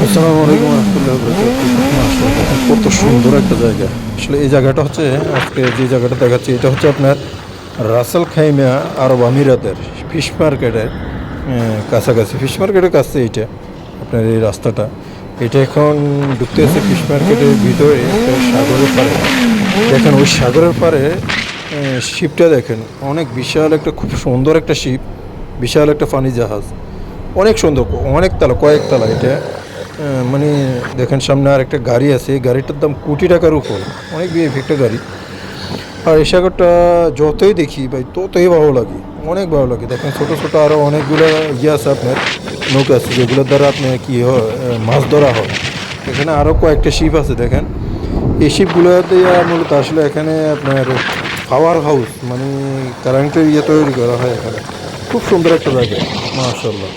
আসসালামু আলাইকুম রহমতুল্লাহ বরকাতুহু। কত সুন্দর একটা জায়গা। আসলে এই জায়গাটা হচ্ছে, আজকে যে জায়গাটা দেখাচ্ছি এটা হচ্ছে আপনার রাসেল খাইমা আরব আমিরাতের ফিশ মার্কেটের কাছাকাছি। ফিশ মার্কেটের কাছে এইটা আপনার এই রাস্তাটা। এটা এখন ঢুকতে আছে ফিশ মার্কেটের ভিতরে একটা সাগরের পাড়ে। দেখেন ওই সাগরের পাড়ে শিপটা দেখেন, অনেক বিশাল একটা, খুব সুন্দর একটা শিপ, বিশাল একটা পানি জাহাজ, অনেক সুন্দর, অনেক তালা, কয়েক তালা এটা। মানে দেখেন সামনে আর একটা গাড়ি আছে, এই গাড়িটার দাম কোটি টাকার উপর, অনেক বিএফ একটা গাড়ি। আর এই সাগরটা যতই দেখি ভাই ততই ভালো লাগে, অনেক ভালো লাগে। দেখেন ছোটো ছোটো আরও অনেকগুলো ইয়ে আছে আপনার, নৌকা আছে যেগুলোর দ্বারা আপনার কী হয়, মাছ ধরা হয়। এখানে আরও কয়েকটা শিপ আছে দেখেন। এই শিপগুলো দিয়ে মূলত আসলে এখানে আপনার পাওয়ার হাউস, মানে কারেন্টের ইয়ে তৈরি করা হয় এখানে। খুব সুন্দর একটা জায়গা, মাশাআল্লাহ।